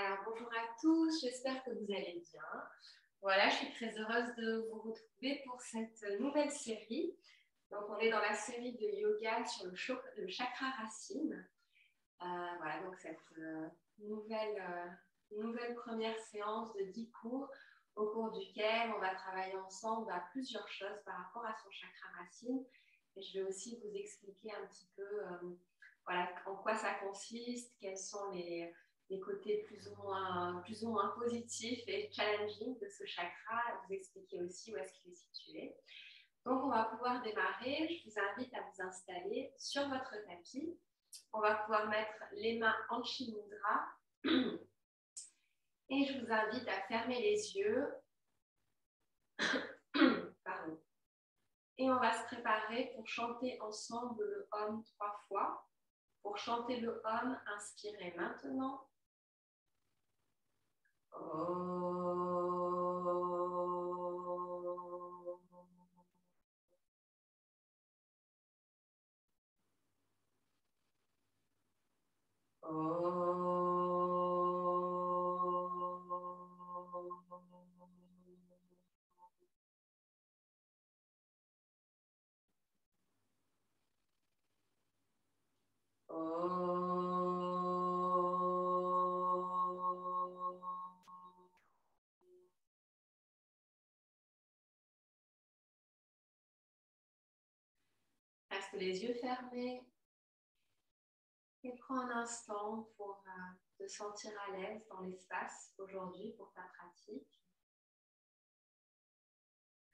Alors, bonjour à tous, j'espère que vous allez bien. Voilà, je suis très heureuse de vous retrouver pour cette nouvelle série. Donc, on est dans la série de yoga sur le chakra racine. Voilà, donc cette nouvelle première séance de 10 cours au cours duquel on va travailler ensemble à plusieurs choses par rapport à son chakra racine. Et je vais aussi vous expliquer un petit peu voilà, en quoi ça consiste, quels sont les côtés plus ou moins positifs et challenging de ce chakra, vous expliquer aussi où est-ce qu'il est situé. Donc, on va pouvoir démarrer. Je vous invite à vous installer sur votre tapis. On va pouvoir mettre les mains en Chi Mudra. Et je vous invite à fermer les yeux. Pardon. Et on va se préparer pour chanter ensemble le Om 3 fois. Pour chanter le Om, inspirez maintenant. Reste les yeux fermés et prends un instant pour te sentir à l'aise dans l'espace aujourd'hui pour ta pratique.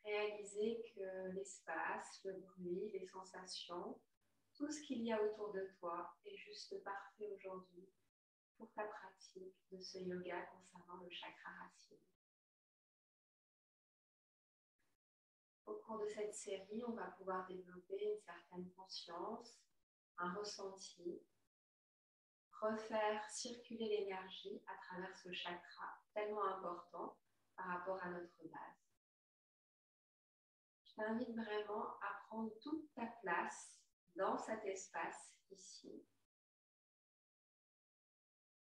Réaliser que l'espace, le bruit, les sensations, tout ce qu'il y a autour de toi est juste parfait aujourd'hui pour ta pratique de ce yoga concernant le chakra racine. Au cours de cette série, on va pouvoir développer une certaine conscience, un ressenti, refaire circuler l'énergie à travers ce chakra tellement important par rapport à notre base. Je t'invite vraiment à prendre toute ta place dans cet espace ici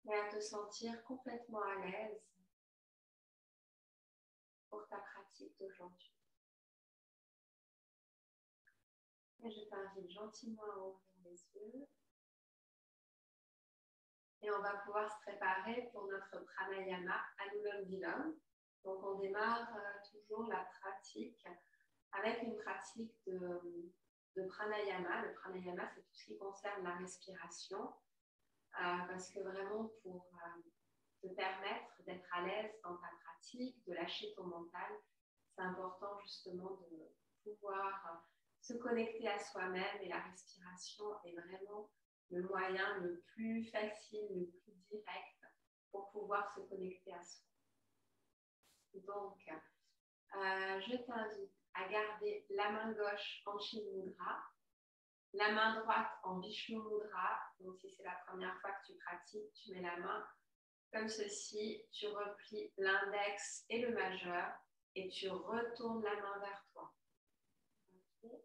et à te sentir complètement à l'aise pour ta pratique d'aujourd'hui. Et je t'invite gentiment à ouvrir les yeux. Et on va pouvoir se préparer pour notre pranayama Anulom Vilom. Donc on démarre toujours la pratique avec une pratique de pranayama. Le pranayama, c'est tout ce qui concerne la respiration. Parce que vraiment pour te permettre d'être à l'aise dans ta pratique, de lâcher ton mental, c'est important justement de pouvoir se connecter à soi-même et la respiration est vraiment le moyen le plus facile, le plus direct pour pouvoir se connecter à soi. Donc, je t'invite à garder la main gauche en Chi Mudra, la main droite en Vishnu Mudra. Donc, si c'est la première fois que tu pratiques, tu mets la main comme ceci, tu replies l'index et le majeur et tu retournes la main vers toi. Okay.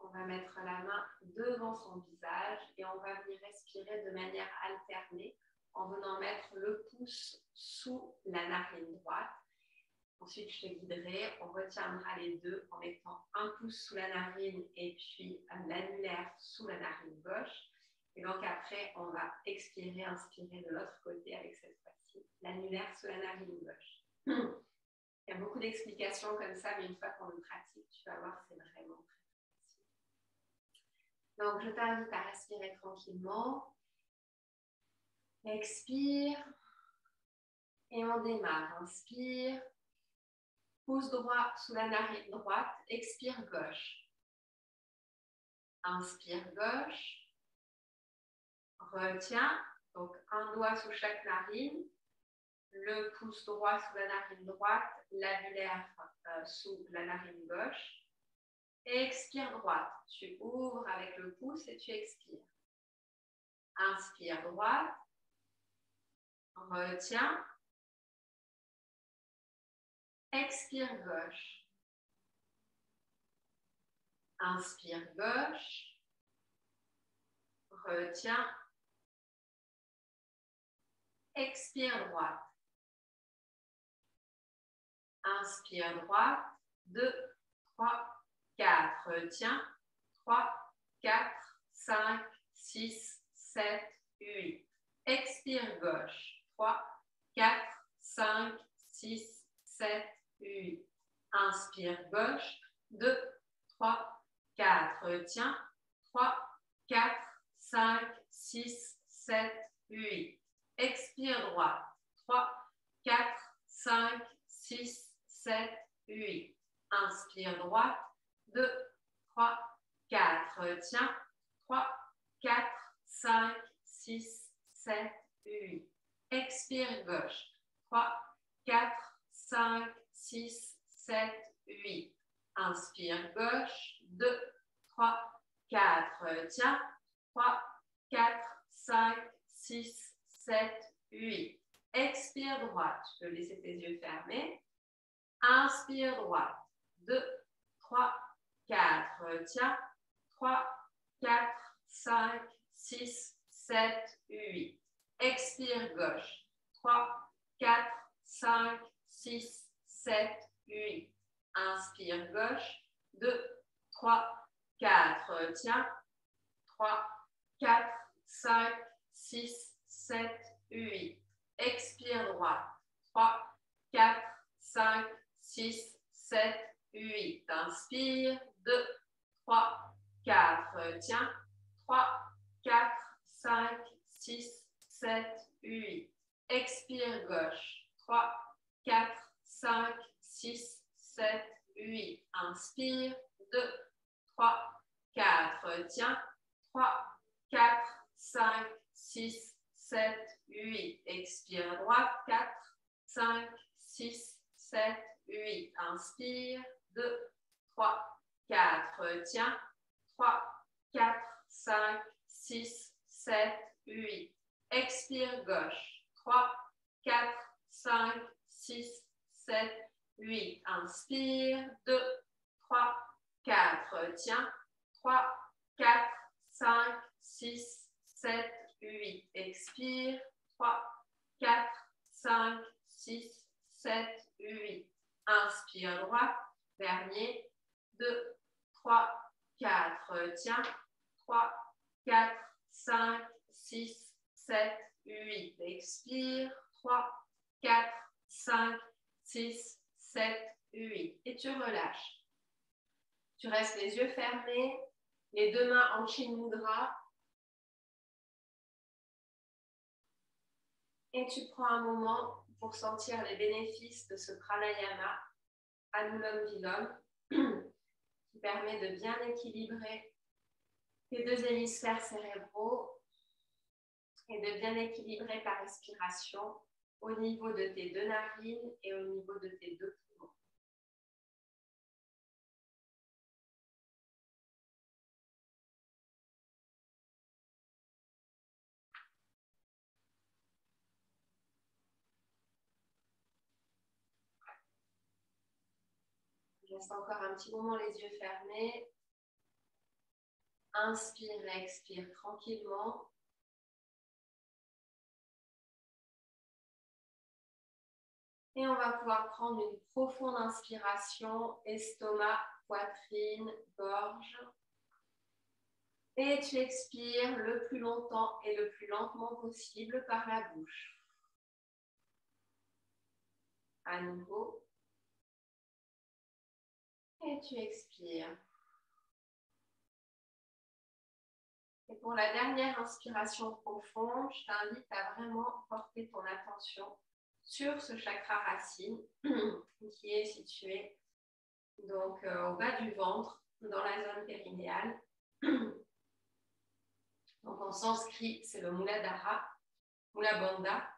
On va mettre la main devant son visage et on va venir respirer de manière alternée en venant mettre le pouce sous la narine droite. Ensuite, je te guiderai, on retiendra les deux en mettant un pouce sous la narine et puis l'annulaire sous la narine gauche. Et donc après, on va expirer, inspirer de l'autre côté avec cette fois-ci l'annulaire sous la narine gauche. Il y a beaucoup d'explications comme ça, mais une fois qu'on le pratique, tu vas voir, c'est vraiment très facile. Donc, je t'invite à respirer tranquillement. Expire. Et on démarre. Inspire. Pouce droit sous la narine droite. Expire gauche. Inspire gauche. Retiens. Donc, un doigt sous chaque narine. Le pouce droit sous la narine droite. L'annulaire sous la narine gauche. Expire droite. Tu ouvres avec le pouce et tu expires. Inspire droite. Retiens. Expire gauche. Inspire gauche. Retiens. Expire droite. Inspire droite. 2, 3, 4. Retiens. 3, 4, 5, 6, 7, 8. Expire gauche. 3, 4, 5, 6, 7, 8. Inspire gauche. 2, 3, 4. Retiens. 3, 4, 5, 6, 7, 8. Expire droite. 3, 4, 5, 6, 7, 8. Inspire droite. 2, 3, 4. Retiens. 3, 4, 5, 6, 7, 8. Expire gauche. 3, 4, 5, 6, 7, 8. Inspire gauche. 2, 3, 4. Retiens. 3, 4, 5, 6, 7, 8. Expire droite. Tu peux laisser tes yeux fermés. Inspire droite. 2, 3, 4. Retiens. 3, 4, 5, 6, 7, 8. Expire gauche. 3, 4, 5, 6, 7, 8. Inspire gauche. 2, 3, 4. Retiens. 3, 4, 5, 6, 7, 8. Expire droite. 3, 4, 5, 6, 7, 8. Inspire. 2, 3, 4. Retiens. 3, 4, 5, 6, 7, 8. Expire gauche. 3, 4, 5, 6, 7, 8. Inspire. 2, 3, 4. Retiens. 3, 4, 5, 6, 7, 8. Expire droite. 4, 5, 6, 7, 8. Inspire. 2, 3, 4. Retiens. 3, 4, 5, 6, 7, 8. Expire gauche. 3, 4, 5, 6, 7, 8. Inspire. 2, 3, 4. Retiens. 3, 4, 5, 6, 7, 8. Expire. 3, 4, 5, 6, 7, 8. Inspire droite. Dernier. 2, 3, 4. Retiens. 3, 4, 5, 6, 7, 8. Expire. 3, 4, 5, 6, 7, 8. Et tu relâches. Tu restes les yeux fermés, les deux mains en Chin Mudra. Et tu prends un moment pour sentir les bénéfices de ce pranayama, Anulom Vilom, qui permet de bien équilibrer tes deux hémisphères cérébraux et de bien équilibrer ta respiration au niveau de tes deux narines et au niveau de tes deux poumons. Reste encore un petit moment les yeux fermés. Inspire et expire tranquillement. Et on va pouvoir prendre une profonde inspiration, estomac, poitrine, gorge. Et tu expires le plus longtemps et le plus lentement possible par la bouche. À nouveau. Et tu expires. Et pour la dernière inspiration profonde, je t'invite à vraiment porter ton attention sur ce chakra racine qui est situé donc, au bas du ventre, dans la zone périnéale. Donc en sanskrit, c'est le Muladhara, Mula Bandha.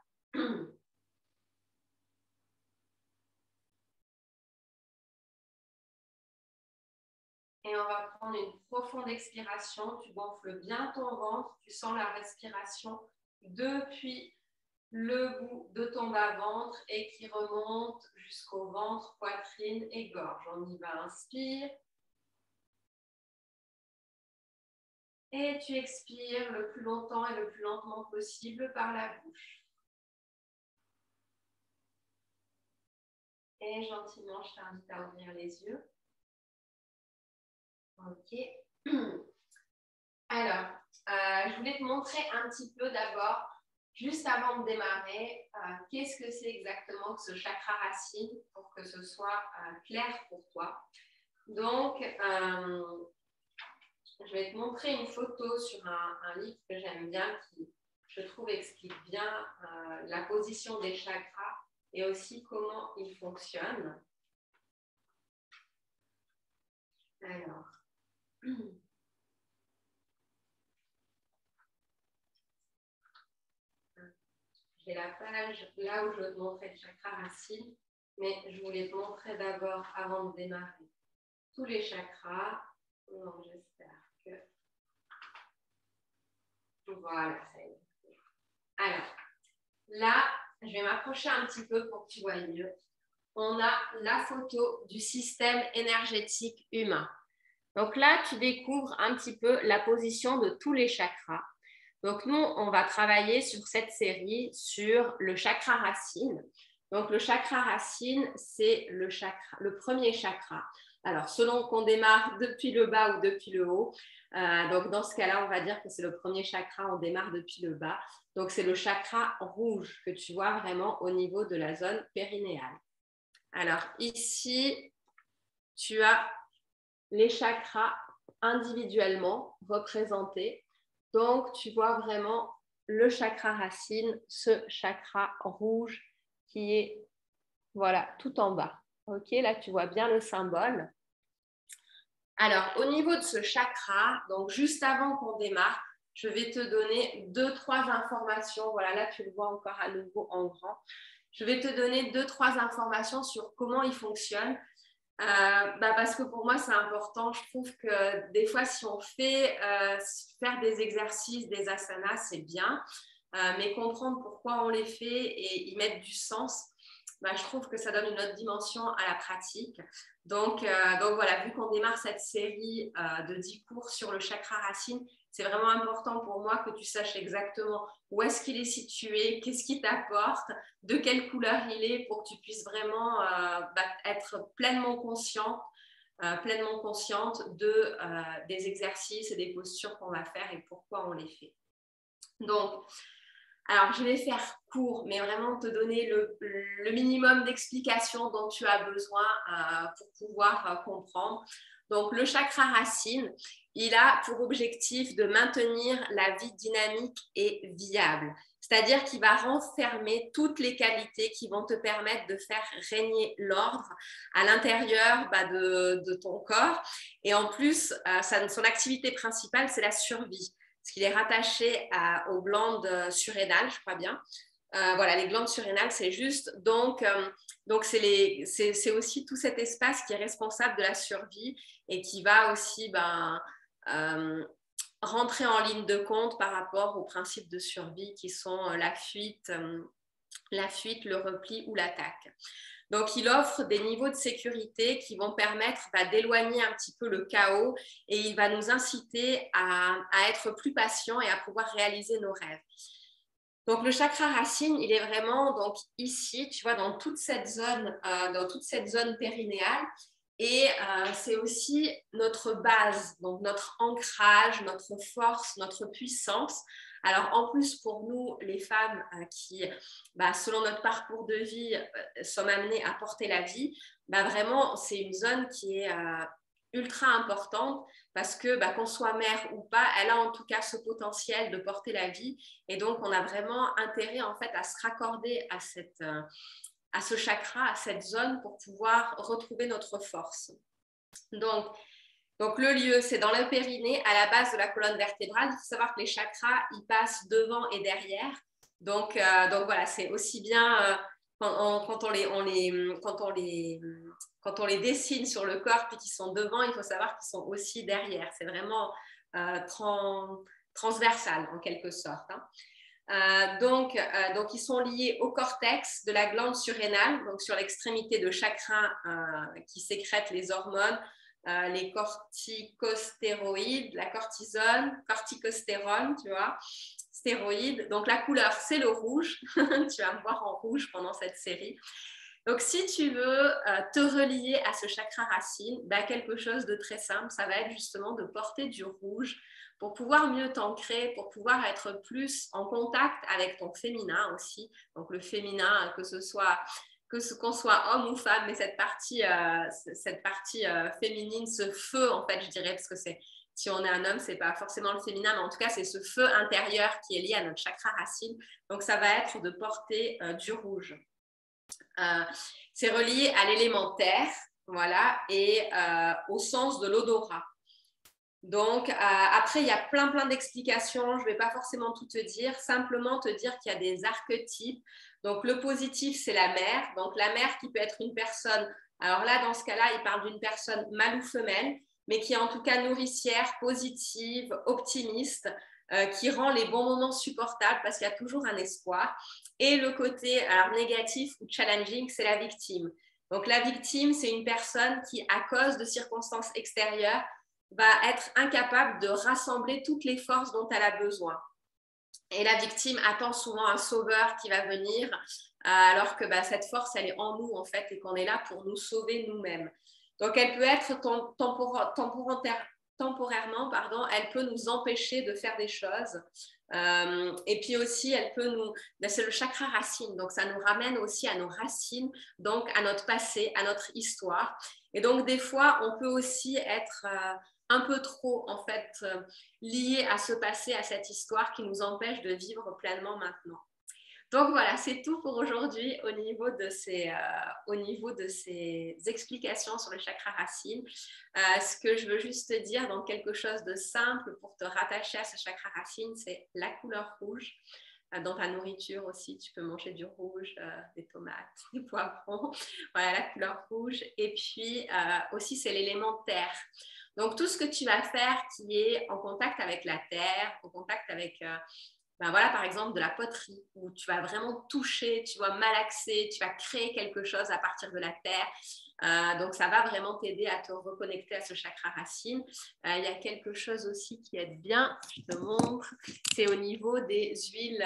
Et on va prendre une profonde expiration. Tu gonfles bien ton ventre. Tu sens la respiration depuis le bout de ton bas-ventre et qui remonte jusqu'au ventre, poitrine et gorge. On y va, inspire. Et tu expires le plus longtemps et le plus lentement possible par la bouche. Et gentiment, je t'invite à ouvrir les yeux. Ok. Alors, je voulais te montrer un petit peu d'abord, juste avant de démarrer, qu'est-ce que c'est exactement que ce chakra racine pour que ce soit clair pour toi. Donc, je vais te montrer une photo sur un livre que j'aime bien qui, je trouve, explique bien la position des chakras et aussi comment ils fonctionnent. Alors, j'ai la page là où je vais te montrer le chakra racine, mais je voulais te montrer d'abord, avant de démarrer, tous les chakras. Non, j'espère que... Voilà, ça y est. Alors, là, je vais m'approcher un petit peu pour que tu vois mieux. On a la photo du système énergétique humain. Donc là, tu découvres un petit peu la position de tous les chakras. Donc nous, on va travailler sur cette série sur le chakra racine. Donc le chakra racine, c'est le premier chakra. Alors selon qu'on démarre depuis le bas ou depuis le haut, donc dans ce cas-là, on va dire que c'est le premier chakra, on démarre depuis le bas. Donc c'est le chakra rouge que tu vois vraiment au niveau de la zone périnéale. Alors ici, tu as les chakras individuellement représentés. Donc, tu vois vraiment le chakra racine, ce chakra rouge qui est voilà, tout en bas. Ok, là, tu vois bien le symbole. Alors, au niveau de ce chakra, donc juste avant qu'on démarre, je vais te donner 2-3 informations. Voilà, là, tu le vois encore à nouveau en grand. Je vais te donner 2-3 informations sur comment il fonctionne. Parce que pour moi, c'est important. Je trouve que des fois, si on fait faire des exercices, des asanas, c'est bien. Mais comprendre pourquoi on les fait et y mettre du sens, je trouve que ça donne une autre dimension à la pratique. Donc voilà, vu qu'on démarre cette série de 10 cours sur le chakra racine, c'est vraiment important pour moi que tu saches exactement où est-ce qu'il est situé, qu'est-ce qu'il t'apporte, de quelle couleur il est pour que tu puisses vraiment être pleinement consciente des exercices et des postures qu'on va faire et pourquoi on les fait. Donc, alors, je vais faire court, mais vraiment te donner le minimum d'explications dont tu as besoin pour pouvoir comprendre. Donc, le chakra racine, il a pour objectif de maintenir la vie dynamique et viable. C'est-à-dire qu'il va renfermer toutes les qualités qui vont te permettre de faire régner l'ordre à l'intérieur de ton corps. Et en plus, son activité principale, c'est la survie. Parce qu'il est rattaché aux glandes surrénales, je crois bien. Voilà, les glandes surrénales, c'est juste. Donc c'est aussi tout cet espace qui est responsable de la survie et qui va aussi rentrer en ligne de compte par rapport aux principes de survie qui sont la fuite, le repli ou l'attaque. Donc, il offre des niveaux de sécurité qui vont permettre d'éloigner un petit peu le chaos et il va nous inciter à être plus patients et à pouvoir réaliser nos rêves. Donc, le chakra racine, il est vraiment donc, ici, tu vois, dans toute cette zone périnéale. Et c'est aussi notre base, donc notre ancrage, notre force, notre puissance. Alors, en plus, pour nous, les femmes qui, selon notre parcours de vie, sommes amenées à porter la vie, vraiment, c'est une zone qui est ultra importante parce que qu'on soit mère ou pas, elle a en tout cas ce potentiel de porter la vie. Et donc, on a vraiment intérêt, en fait, à se raccorder à ce chakra, à cette zone pour pouvoir retrouver notre force. Donc le lieu, c'est dans le périnée, à la base de la colonne vertébrale. Il faut savoir que les chakras, ils passent devant et derrière. Donc voilà, c'est aussi bien quand on les dessine sur le corps puis qu'ils sont devant, il faut savoir qu'ils sont aussi derrière. C'est vraiment transversal en quelque sorte. Donc, ils sont liés au cortex de la glande surrénale, donc sur l'extrémité de chakra qui sécrète les hormones, les corticostéroïdes, la cortisone, corticostérone, tu vois, stéroïdes. Donc, la couleur, c'est le rouge. Tu vas me voir en rouge pendant cette série. Donc, si tu veux te relier à ce chakra racine, bah, quelque chose de très simple, ça va être justement de porter du rouge pour pouvoir mieux t'ancrer, pour pouvoir être plus en contact avec ton féminin aussi. Donc, le féminin, que ce soit qu'on soit homme ou femme, mais cette partie féminine, ce feu, en fait, je dirais, parce que si on est un homme, c'est pas forcément le féminin, mais en tout cas, c'est ce feu intérieur qui est lié à notre chakra racine. Donc, ça va être de porter du rouge. C'est relié à l'élémentaire, voilà, et au sens de l'odorat. Donc, après, il y a plein d'explications. Je ne vais pas forcément tout te dire, simplement te dire qu'il y a des archétypes. Donc, le positif, c'est la mère. Donc, la mère qui peut être une personne, alors là, dans ce cas-là, il parle d'une personne mâle ou femelle, mais qui est en tout cas nourricière, positive, optimiste, qui rend les bons moments supportables parce qu'il y a toujours un espoir. Et le côté alors, négatif ou challenging, c'est la victime. Donc, la victime, c'est une personne qui, à cause de circonstances extérieures, va être incapable de rassembler toutes les forces dont elle a besoin. Et la victime attend souvent un sauveur qui va venir, alors que cette force, elle est en nous, en fait, et qu'on est là pour nous sauver nous-mêmes. Donc, elle peut être temporairement, elle peut nous empêcher de faire des choses. Et puis aussi, elle peut nous... c'est le chakra racine, donc ça nous ramène aussi à nos racines, donc à notre passé, à notre histoire. Et donc, des fois, on peut aussi être un peu trop, en fait, lié à ce passé, à cette histoire qui nous empêche de vivre pleinement maintenant. Donc voilà, c'est tout pour aujourd'hui au niveau de ces explications sur le chakra racine. Ce que je veux juste te dire, donc quelque chose de simple pour te rattacher à ce chakra racine, c'est la couleur rouge. Dans ta nourriture aussi, tu peux manger du rouge, des tomates, des poivrons. Voilà, la couleur rouge. Et puis aussi, c'est l'élément terre. Donc, tout ce que tu vas faire qui est en contact avec la terre, en contact avec, voilà, par exemple, de la poterie, où tu vas vraiment toucher, tu vas malaxer, tu vas créer quelque chose à partir de la terre. Donc, ça va vraiment t'aider à te reconnecter à ce chakra racine. Il y a quelque chose aussi qui aide bien, je te montre, c'est au niveau des huiles.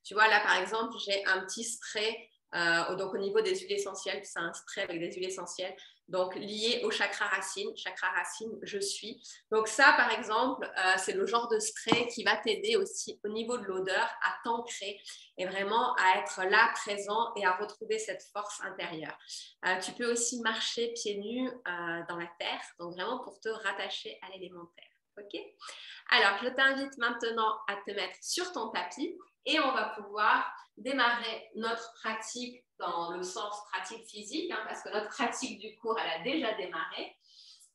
Tu vois, là, par exemple, j'ai un petit spray. Donc, au niveau des huiles essentielles, c'est un spray avec des huiles essentielles. Donc, lié au chakra racine, je suis. Donc, ça, par exemple, c'est le genre de spray qui va t'aider aussi au niveau de l'odeur à t'ancrer et vraiment à être là, présent et à retrouver cette force intérieure. Tu peux aussi marcher pieds nus dans la terre, donc vraiment pour te rattacher à l'élémentaire. OK ? Alors, je t'invite maintenant à te mettre sur ton tapis et on va pouvoir démarrer notre pratique dans le sens pratique physique, parce que notre pratique du cours, elle a déjà démarré.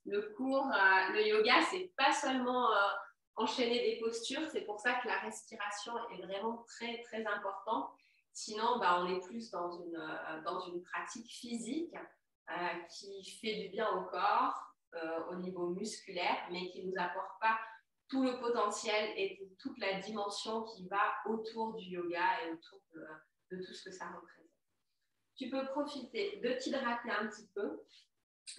Le cours, le yoga, c'est pas seulement enchaîner des postures, c'est pour ça que la respiration est vraiment très importante. Sinon, on est plus dans une pratique physique qui fait du bien au corps, au niveau musculaire, mais qui ne nous apporte pas tout le potentiel et toute la dimension qui va autour du yoga et autour de tout ce que ça représente. Tu peux profiter de t'hydrater un petit peu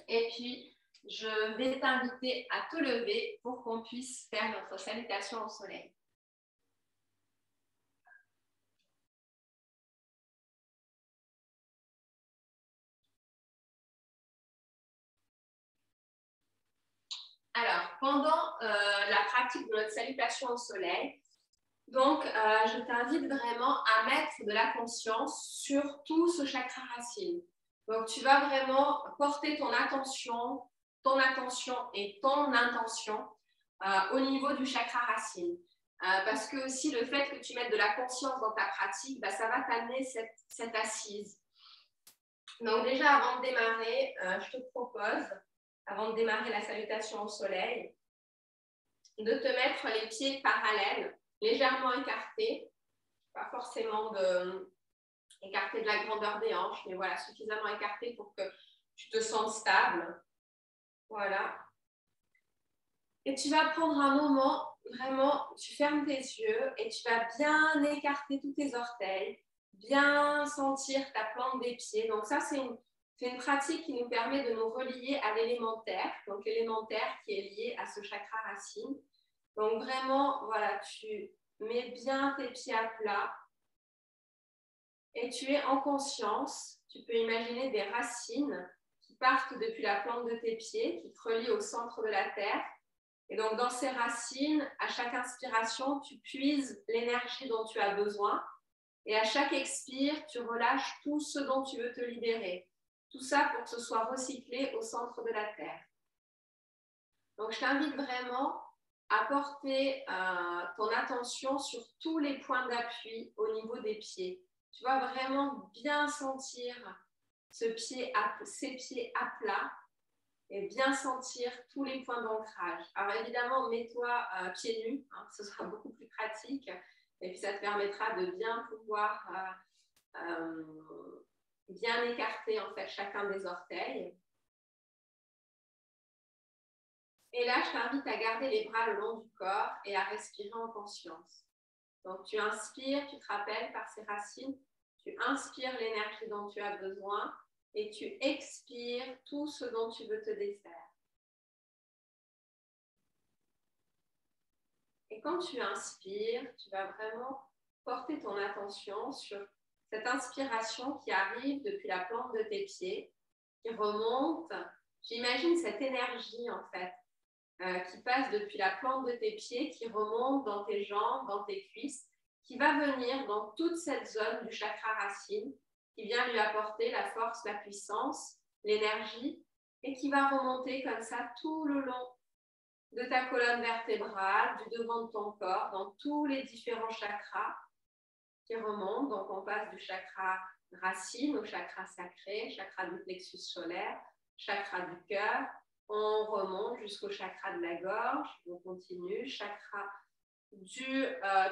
et puis je vais t'inviter à te lever pour qu'on puisse faire notre salutation au soleil. Alors, pendant la pratique de notre salutation au soleil, donc, je t'invite vraiment à mettre de la conscience sur tout ce chakra racine. Donc, tu vas vraiment porter ton attention et ton intention au niveau du chakra racine. Parce que aussi, le fait que tu mettes de la conscience dans ta pratique, ça va t'amener cette assise. Donc, déjà, avant de démarrer, je te propose, avant de démarrer la salutation au soleil, de te mettre les pieds parallèles, légèrement écartés, pas forcément écartés de la grandeur des hanches, mais voilà, suffisamment écartés pour que tu te sens stable. Voilà. Et tu vas prendre un moment, vraiment, tu fermes tes yeux et tu vas bien écarter tous tes orteils, bien sentir ta plante des pieds. Donc ça, c'est une pratique qui nous permet de nous relier à l'élémentaire, donc l'élémentaire qui est lié à ce chakra racine. Donc vraiment, voilà, tu mets bien tes pieds à plat. Et tu es en conscience. Tu peux imaginer des racines qui partent depuis la plante de tes pieds, qui te relient au centre de la terre. Et donc, dans ces racines, à chaque inspiration, tu puises l'énergie dont tu as besoin. Et à chaque expire, tu relâches tout ce dont tu veux te libérer. Tout ça pour que ce soit recyclé au centre de la terre. Donc, je t'invite vraiment à porter ton attention sur tous les points d'appui au niveau des pieds. Tu vas vraiment bien sentir ces pieds à plat et bien sentir tous les points d'ancrage. Alors évidemment, mets-toi pieds nus, hein, ce sera beaucoup plus pratique et puis ça te permettra de bien pouvoir bien écarter en fait chacun des orteils. Et là, je t'invite à garder les bras le long du corps et à respirer en conscience. Donc, tu inspires, tu te rappelles par ces racines, tu inspires l'énergie dont tu as besoin et tu expires tout ce dont tu veux te défaire. Et quand tu inspires, tu vas vraiment porter ton attention sur cette inspiration qui arrive depuis la plante de tes pieds, qui remonte. J'imagine cette énergie en fait, qui passe depuis la plante de tes pieds, qui remonte dans tes jambes, dans tes cuisses, qui va venir dans toute cette zone du chakra racine, qui vient lui apporter la force, la puissance, l'énergie, et qui va remonter comme ça tout le long de ta colonne vertébrale, du devant de ton corps, dans tous les différents chakras qui remontent. Donc, on passe du chakra racine au chakra sacré, chakra du plexus solaire, chakra du cœur. On remonte jusqu'au chakra de la gorge. On continue, chakra du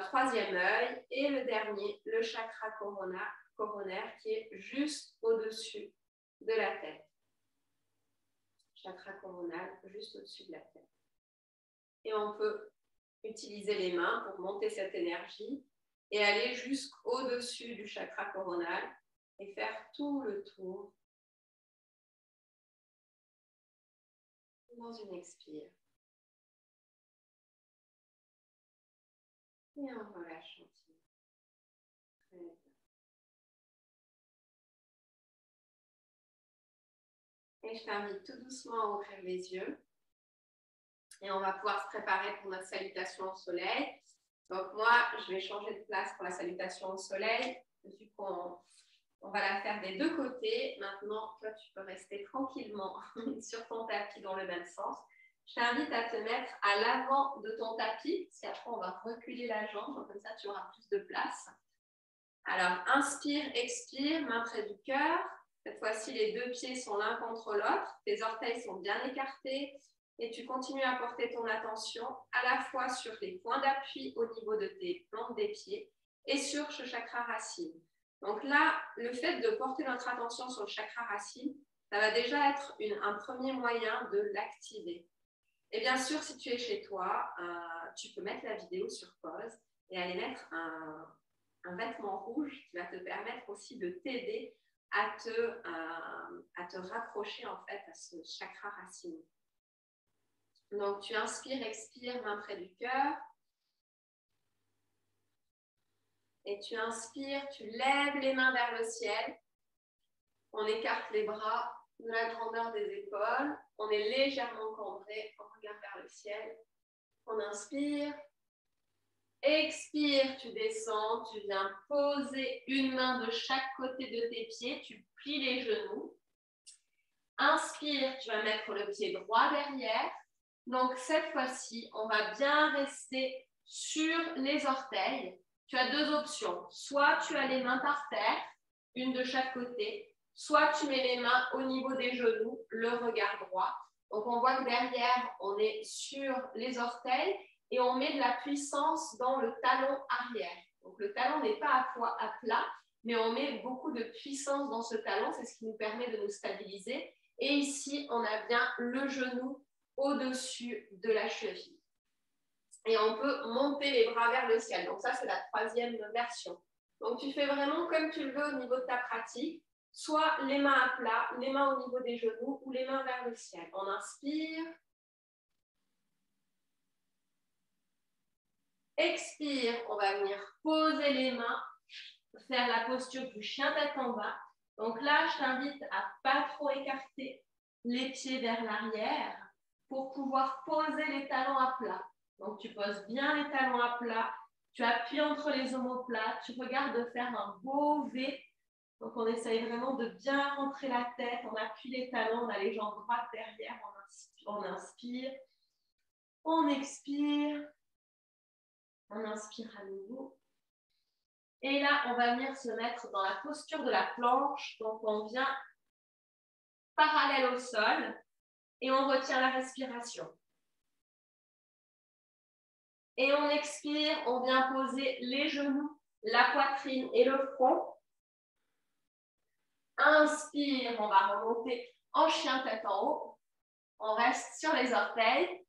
troisième œil. Et le dernier, le chakra coronaire qui est juste au-dessus de la tête. Chakra coronal, juste au-dessus de la tête. Et on peut utiliser les mains pour monter cette énergie et aller jusqu'au-dessus du chakra coronal et faire tout le tour dans une expire. Et on relâche gentiment. Très bien. Et je t'invite tout doucement à ouvrir les yeux. Et on va pouvoir se préparer pour notre salutation au soleil. Donc moi, je vais changer de place pour la salutation au soleil. Vu qu'on va la faire des deux côtés. Maintenant, toi, tu peux rester tranquillement sur ton tapis dans le même sens. Je t'invite à te mettre à l'avant de ton tapis, parce qu'après, on va reculer la jambe. Donc, comme ça, tu auras plus de place. Alors, inspire, expire, main près du cœur. Cette fois-ci, les deux pieds sont l'un contre l'autre. Tes orteils sont bien écartés. Et tu continues à porter ton attention à la fois sur les points d'appui au niveau de tes plantes des pieds et sur ce chakra racine. Donc là, le fait de porter notre attention sur le chakra racine, ça va déjà être un premier moyen de l'activer. Et bien sûr, si tu es chez toi, tu peux mettre la vidéo sur pause et aller mettre un vêtement rouge qui va te permettre aussi de t'aider à te rapprocher en fait à ce chakra racine. Donc, tu inspires, expires, main près du cœur. Et tu inspires, tu lèves les mains vers le ciel. On écarte les bras de la grandeur des épaules. On est légèrement cambré. On regarde vers le ciel. On inspire. Expire, tu descends. Tu viens poser une main de chaque côté de tes pieds. Tu plies les genoux. Inspire, tu vas mettre le pied droit derrière. Donc, cette fois-ci, on va bien rester sur les orteils. Tu as deux options. Soit tu as les mains par terre, une de chaque côté, soit tu mets les mains au niveau des genoux, le regard droit. Donc, on voit que derrière, on est sur les orteils et on met de la puissance dans le talon arrière. Donc, le talon n'est pas à plat, mais on met beaucoup de puissance dans ce talon. C'est ce qui nous permet de nous stabiliser. Et ici, on a bien le genou au-dessus de la cheville. Et on peut monter les bras vers le ciel. Donc ça, c'est la troisième version. Donc tu fais vraiment comme tu le veux au niveau de ta pratique, soit les mains à plat, les mains au niveau des genoux ou les mains vers le ciel. On inspire. Expire, on va venir poser les mains faire la posture du chien tête en bas. Donc là, je t'invite à pas trop écarter les pieds vers l'arrière pour pouvoir poser les talons à plat. Donc, tu poses bien les talons à plat, tu appuies entre les omoplates, tu regardes de faire un beau V. Donc, on essaye vraiment de bien rentrer la tête, on appuie les talons, on a les jambes droites derrière, on inspire, on expire, on inspire à nouveau. Et là, on va venir se mettre dans la posture de la planche. Donc, on vient parallèle au sol et on retient la respiration. Et on expire, on vient poser les genoux, la poitrine et le front. Inspire, on va remonter en chien tête en haut. On reste sur les orteils.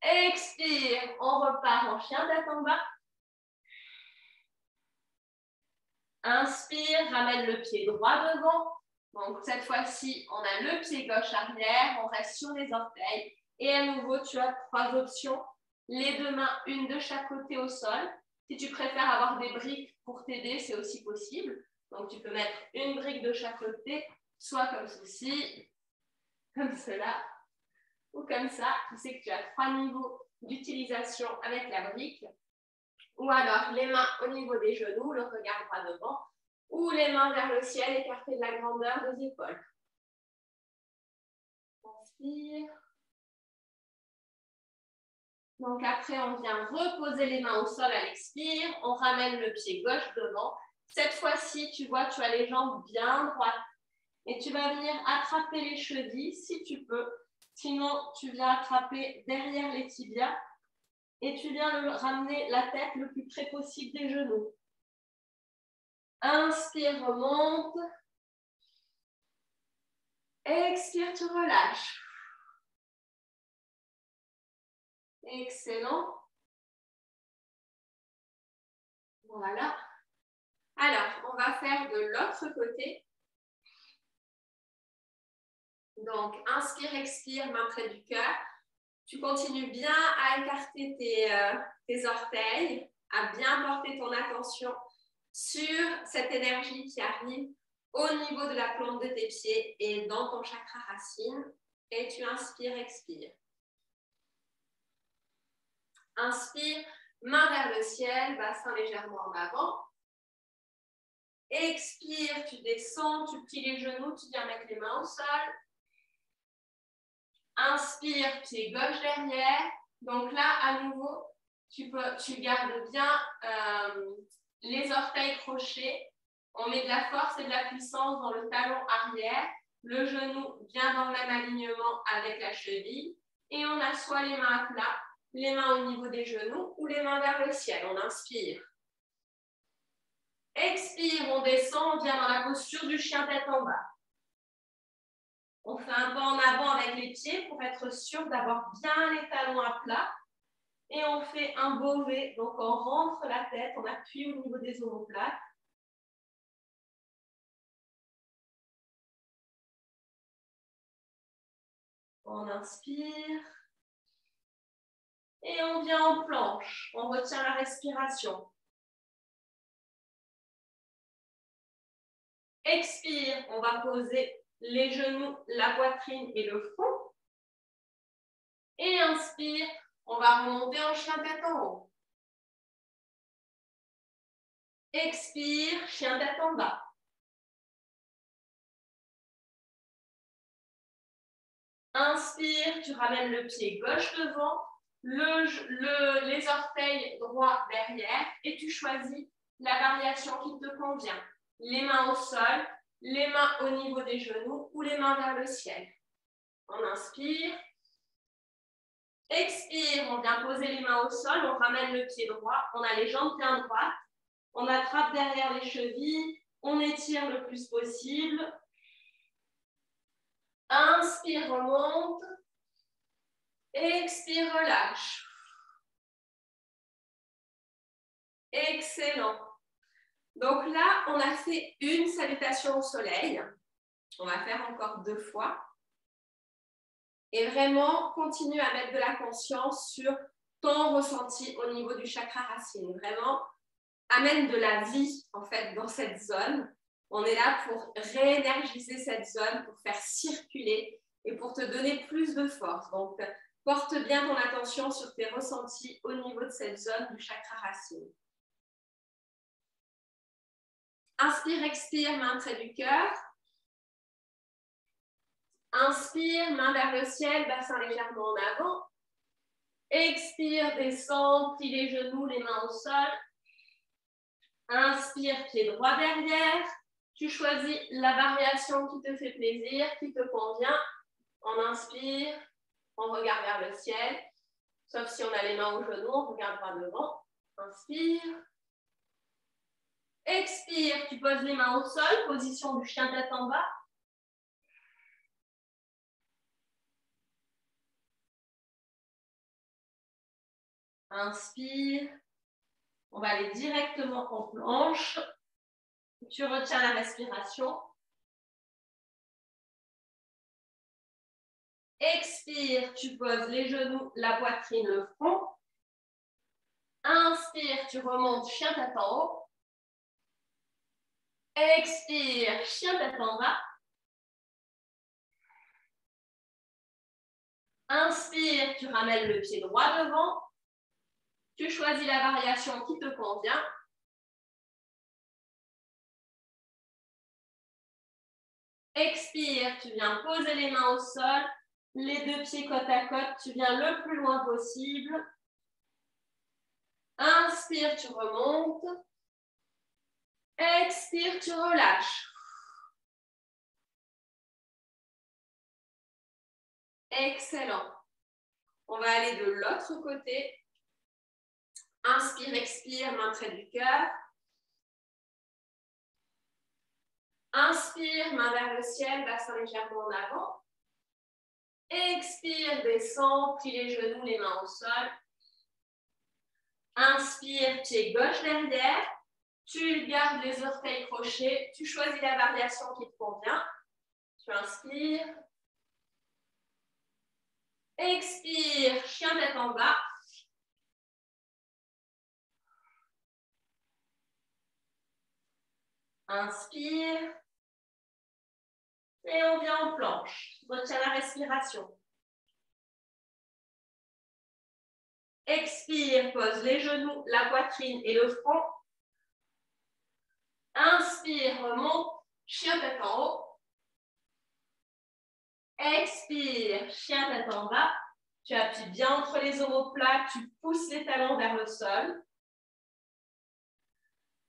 Expire, on repart en chien tête en bas. Inspire, ramène le pied droit devant. Donc cette fois-ci, on a le pied gauche arrière, on reste sur les orteils. Et à nouveau, tu as 3 options. Les 2 mains, une de chaque côté au sol. Si tu préfères avoir des briques pour t'aider, c'est aussi possible. Donc tu peux mettre une brique de chaque côté, soit comme ceci, comme cela, ou comme ça. Tu sais que tu as 3 niveaux d'utilisation avec la brique. Ou alors les mains au niveau des genoux, le regard droit devant, ou les mains vers le ciel, écartées de la grandeur des épaules. Inspire. Donc après, on vient reposer les mains au sol à l'expire. On ramène le pied gauche devant. Cette fois-ci, tu vois, tu as les jambes bien droites. Et tu vas venir attraper les chevilles si tu peux. Sinon, tu viens attraper derrière les tibias. Et tu viens ramener la tête le plus près possible des genoux. Inspire, remonte. Expire, tu relâches. Excellent. Voilà. Alors, on va faire de l'autre côté. Donc, inspire, expire, main près du cœur. Tu continues bien à écarter tes orteils, à bien porter ton attention sur cette énergie qui arrive au niveau de la plante de tes pieds et dans ton chakra racine. Et tu inspires, expires. Inspire, main vers le ciel, bassin légèrement en avant. Expire, tu descends, tu plies les genoux, tu viens mettre les mains au sol. Inspire, pied gauche derrière. Donc là, à nouveau, tu gardes bien les orteils crochés. On met de la force et de la puissance dans le talon arrière. Le genou vient dans le même alignement avec la cheville. Et on assoit les mains à plat, les mains au niveau des genoux ou les mains vers le ciel. On inspire. Expire, on descend, on vient dans la posture du chien tête en bas. On fait un pas en avant avec les pieds pour être sûr d'avoir bien les talons à plat. Et on fait un beau V. Donc, on rentre la tête, on appuie au niveau des omoplates. On inspire. Et on vient en planche. On retient la respiration. Expire. On va poser les genoux, la poitrine et le front. Et inspire. On va remonter en chien tête en haut. Expire, chien tête en bas. Inspire, tu ramènes le pied gauche devant, les orteils droits derrière et tu choisis la variation qui te convient. Les mains au sol, les mains au niveau des genoux ou les mains vers le ciel. On inspire. Expire, on vient poser les mains au sol, on ramène le pied droit, on a les jambes bien droites, on attrape derrière les chevilles, on étire le plus possible. Inspire, remonte. Expire, relâche. Excellent. Donc là, on a fait une salutation au soleil. On va faire encore 2 fois. Et vraiment, continue à mettre de la conscience sur ton ressenti au niveau du chakra racine. Vraiment, amène de la vie en fait dans cette zone. On est là pour réénergiser cette zone, pour faire circuler et pour te donner plus de force. Donc, porte bien ton attention sur tes ressentis au niveau de cette zone du chakra racine. Inspire, expire, main près du cœur. Inspire, main vers le ciel, bassin légèrement en avant. Expire, descend, plie les genoux, les mains au sol. Inspire, pied droit derrière. Tu choisis la variation qui te fait plaisir, qui te convient. On inspire, on regarde vers le ciel. Sauf si on a les mains aux genoux, on regarde droit devant. Inspire. Expire, tu poses les mains au sol, position du chien tête en bas. Inspire. On va aller directement en planche. Tu retiens la respiration. Expire, tu poses les genoux, la poitrine, le front. Inspire, tu remontes, chien tête en haut. Expire, chien tête en bas. Inspire, tu ramènes le pied droit devant. Tu choisis la variation qui te convient. Expire, tu viens poser les mains au sol. Les deux pieds côte à côte, tu viens le plus loin possible. Inspire, tu remontes. Expire, tu relâches. Excellent. On va aller de l'autre côté. Inspire, expire, main près du cœur. Inspire, main vers le ciel, bassin légèrement en avant. Expire, descend, plie les genoux, les mains au sol. Inspire, pied gauche derrière. Tu gardes les orteils crochés. Tu choisis la variation qui te convient. Tu inspires. Expire, chien tête en bas. Inspire. Et on vient en planche. Retiens la respiration. Expire, pose les genoux, la poitrine et le front. Inspire, remonte, chien tête en haut. Expire, chien tête en bas. Tu appuies bien entre les omoplates, tu pousses les talons vers le sol.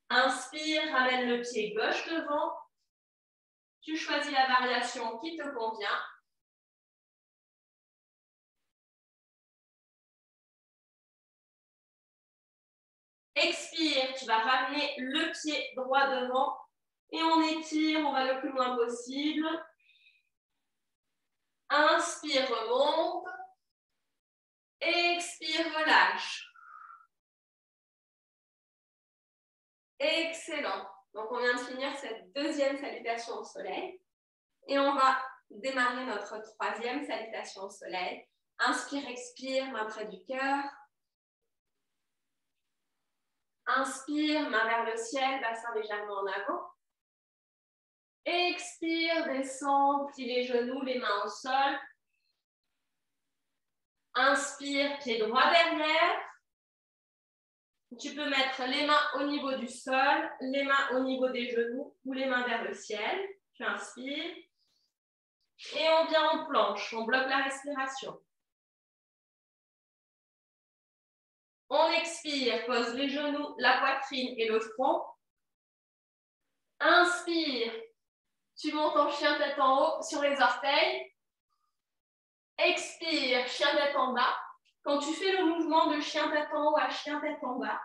Inspire, ramène le pied gauche devant. Tu choisis la variation qui te convient. Expire, tu vas ramener le pied droit devant et on étire, on va le plus loin possible. Inspire, remonte. Expire, relâche. Excellent. Donc, on vient de finir cette deuxième salutation au soleil. Et on va démarrer notre troisième salutation au soleil. Inspire, expire, main près du cœur. Inspire, main vers le ciel, bassin légèrement en avant. Expire, descend, plie les genoux, les mains au sol. Inspire, pied droit derrière. Tu peux mettre les mains au niveau du sol, les mains au niveau des genoux ou les mains vers le ciel. Tu inspires. Et on vient en planche, on bloque la respiration. On expire, pose les genoux, la poitrine et le front. Inspire, tu montes en chien tête en haut sur les orteils. Expire, chien tête en bas. Quand tu fais le mouvement de chien tête en haut à chien tête en bas,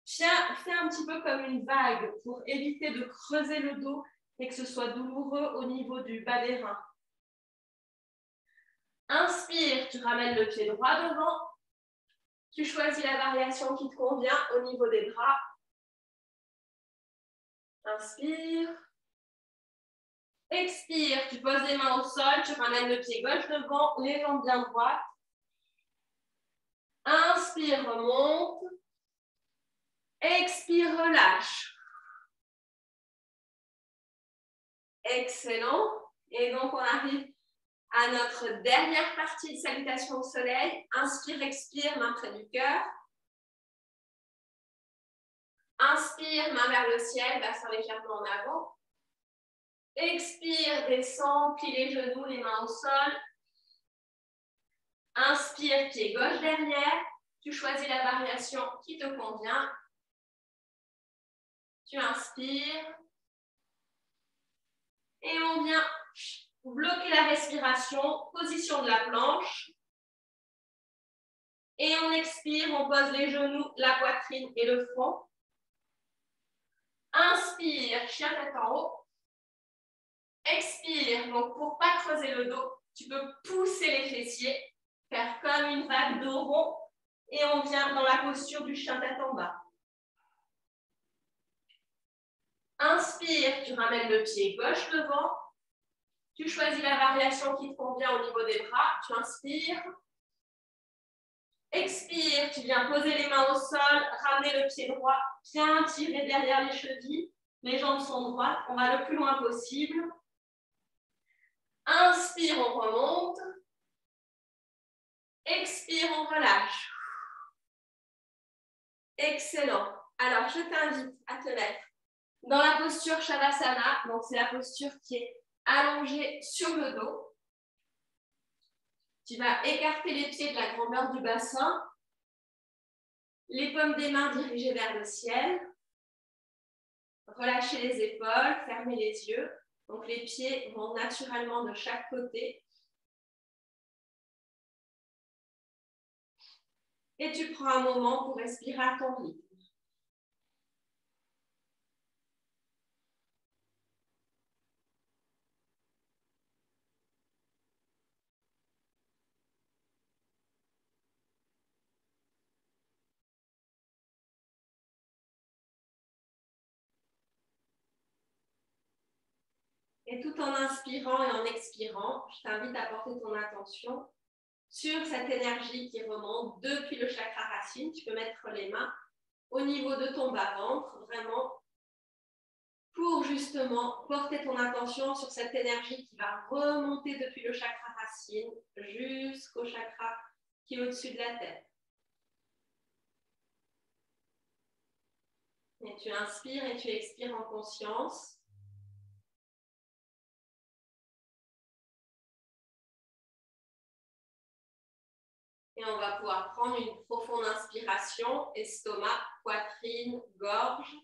fais un petit peu comme une vague pour éviter de creuser le dos et que ce soit douloureux au niveau du bas des reins. Inspire, tu ramènes le pied droit devant. Tu choisis la variation qui te convient au niveau des bras. Inspire. Expire, tu poses les mains au sol, tu ramènes le pied gauche devant, les jambes bien droites. Inspire, remonte. Expire, relâche. Excellent. Et donc, on arrive à notre dernière partie de salutation au soleil. Inspire, expire, main près du cœur. Inspire, main vers le ciel, bassin légèrement en avant. Expire, descend, plie les genoux, les mains au sol. Inspire, pied gauche derrière. Tu choisis la variation qui te convient. Tu inspires. Et on vient bloquer la respiration, position de la planche. Et on expire, on pose les genoux, la poitrine et le front. Inspire, chien tête en haut. Expire, donc pour ne pas creuser le dos, tu peux pousser les fessiers, faire comme une vague dos rond. Et on vient dans la posture du chien tête en bas. Inspire, tu ramènes le pied gauche devant. Tu choisis la variation qui te convient au niveau des bras. Tu inspires. Expire, tu viens poser les mains au sol, ramener le pied droit, bien tirer derrière les chevilles. Les jambes sont droites, on va le plus loin possible. Inspire, on remonte. Expire, on relâche. Excellent. Alors, je t'invite à te mettre dans la posture Shavasana. Donc, c'est la posture qui est allongée sur le dos. Tu vas écarter les pieds de la grandeur du bassin. Les paumes des mains dirigées vers le ciel. Relâchez les épaules, fermez les yeux. Donc, les pieds vont naturellement de chaque côté. Et tu prends un moment pour respirer à ton rythme. Et tout en inspirant et en expirant, je t'invite à porter ton attention sur cette énergie qui remonte depuis le chakra racine. Tu peux mettre les mains au niveau de ton bas-ventre, vraiment, pour justement porter ton attention sur cette énergie qui va remonter depuis le chakra racine jusqu'au chakra qui est au-dessus de la tête. Et tu inspires et tu expires en conscience. Et on va pouvoir prendre une profonde inspiration, estomac, poitrine, gorge.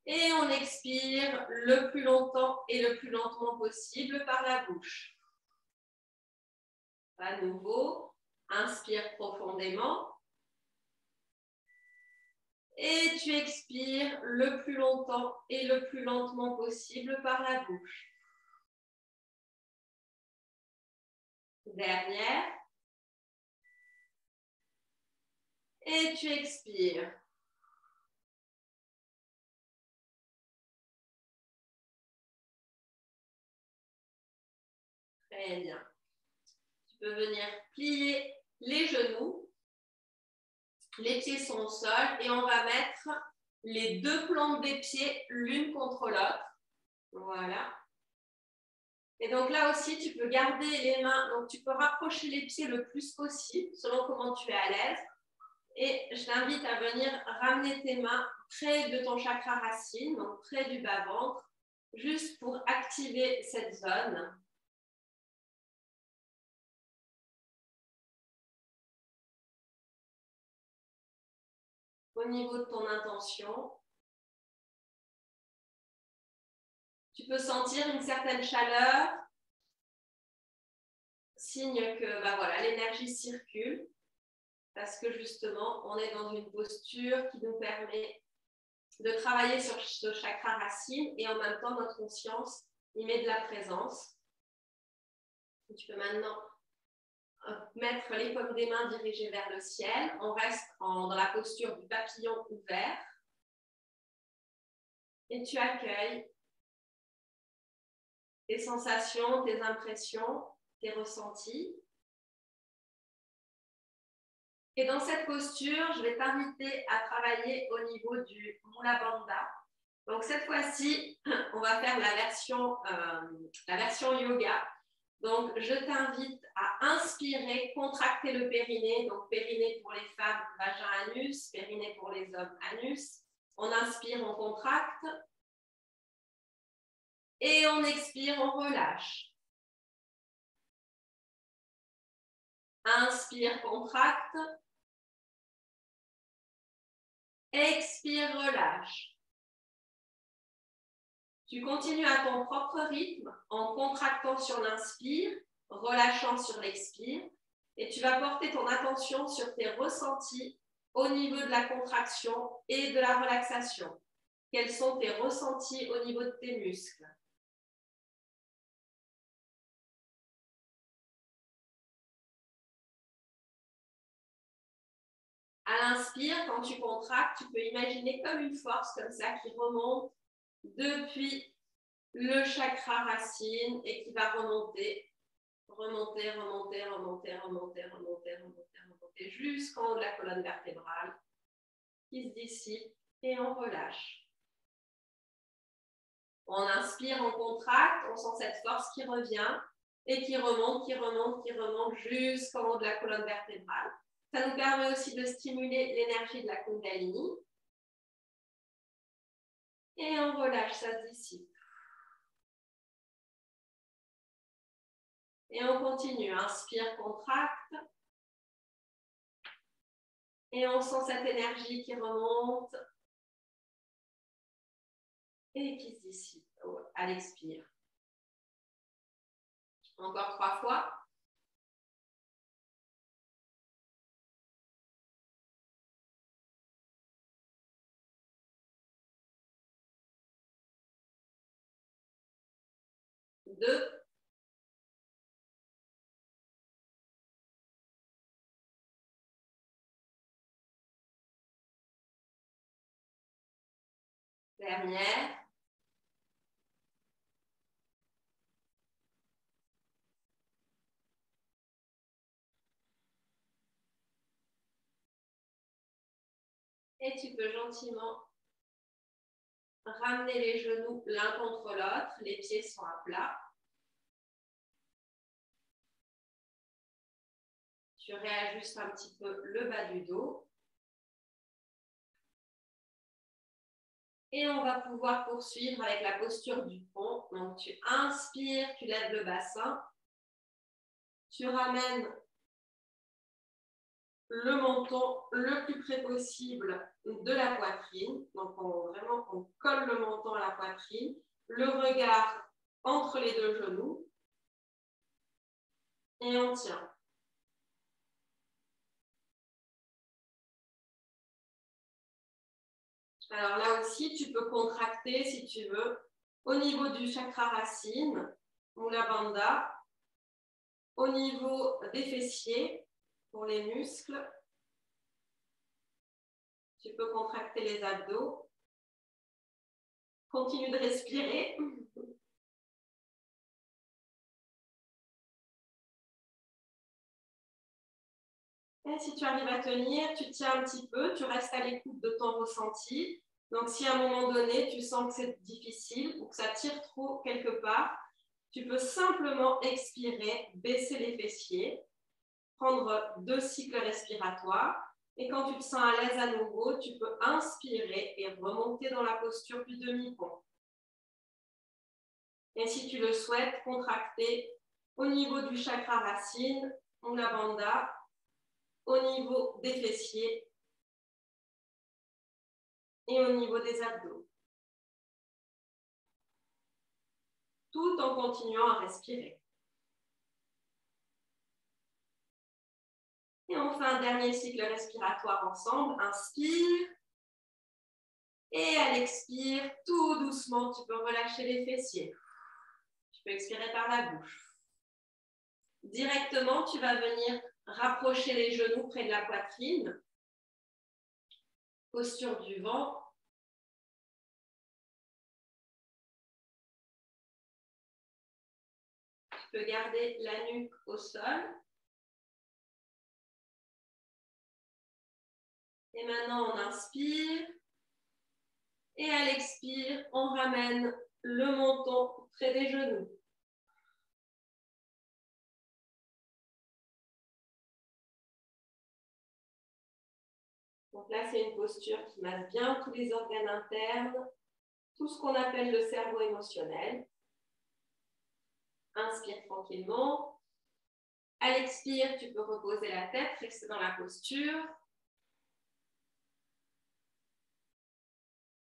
Et on expire le plus longtemps et le plus lentement possible par la bouche. À nouveau, inspire profondément. Et tu expires le plus longtemps et le plus lentement possible par la bouche. Dernière. Et tu expires. Très bien. Tu peux venir plier les genoux. Les pieds sont au sol et on va mettre les deux plantes des pieds l'une contre l'autre. Voilà. Et donc là aussi, tu peux garder les mains, donc tu peux rapprocher les pieds le plus possible selon comment tu es à l'aise. Et je t'invite à venir ramener tes mains près de ton chakra racine, donc près du bas-ventre, juste pour activer cette zone. Au niveau de ton intention, tu peux sentir une certaine chaleur, signe que voilà, l'énergie circule, parce que justement, on est dans une posture qui nous permet de travailler sur ce chakra racine et en même temps, notre conscience y met de la présence. Et tu peux maintenant mettre les paumes des mains dirigées vers le ciel. On reste dans la posture du papillon ouvert. Et tu accueilles tes sensations, tes impressions, tes ressentis. Et dans cette posture, je vais t'inviter à travailler au niveau du Mula Bandha. Donc cette fois-ci, on va faire la version yoga. Donc je t'invite à inspirer, contracter le périnée. Donc périnée pour les femmes, vagin, anus. Périnée pour les hommes, anus. On inspire, on contracte. Et on expire, on relâche. Inspire, contracte. Expire, relâche. Tu continues à ton propre rythme en contractant sur l'inspire, relâchant sur l'expire. Et tu vas porter ton attention sur tes ressentis au niveau de la contraction et de la relaxation. Quels sont tes ressentis au niveau de tes muscles? À l'inspire, quand tu contractes, tu peux imaginer comme une force comme ça qui remonte depuis le chakra racine et qui va remonter, remonter, remonter, remonter, remonter, remonter, remonter, remonter jusqu'en haut de la colonne vertébrale qui se dissipe et on relâche. On inspire, on contracte, on sent cette force qui revient et qui remonte, qui remonte, qui remonte jusqu'en haut de la colonne vertébrale. Ça nous permet aussi de stimuler l'énergie de la Kundalini. Et on relâche, ça se dissipe. Et on continue, inspire, contracte. Et on sent cette énergie qui remonte et qui se dissipe à l'expire. Encore 3 fois. Deux. Dernière. Et tu peux gentiment ramener les genoux l'un contre l'autre. Les pieds sont à plat. Tu réajustes un petit peu le bas du dos. Et on va pouvoir poursuivre avec la posture du pont. Donc, tu inspires, tu lèves le bassin. Tu ramènes le menton le plus près possible de la poitrine. Donc, on colle le menton à la poitrine. Le regard entre les deux genoux. Et on tient. Alors là aussi, tu peux contracter si tu veux au niveau du chakra racine, Mula Bandha, au niveau des fessiers pour les muscles. Tu peux contracter les abdos. Continue de respirer. Et si tu arrives à tenir, tu tiens un petit peu, tu restes à l'écoute de ton ressenti. Donc, si à un moment donné, tu sens que c'est difficile ou que ça tire trop quelque part, tu peux simplement expirer, baisser les fessiers, prendre 2 cycles respiratoires. Et quand tu te sens à l'aise à nouveau, tu peux inspirer et remonter dans la posture du demi-pont. Et si tu le souhaites, contracter au niveau du chakra racine, Mula Bandha, au niveau des fessiers et au niveau des abdos. Tout en continuant à respirer. Et on fait un dernier cycle respiratoire ensemble. Inspire. Et à l'expire, tout doucement, tu peux relâcher les fessiers. Tu peux expirer par la bouche. Directement, tu vas venir rapprocher les genoux près de la poitrine. Posture du vent. Tu peux garder la nuque au sol. Et maintenant, on inspire. Et à l'expire, on ramène le menton près des genoux. Donc là, c'est une posture qui masse bien tous les organes internes, tout ce qu'on appelle le cerveau émotionnel. Inspire tranquillement. À l'expire, tu peux reposer la tête, rester dans la posture.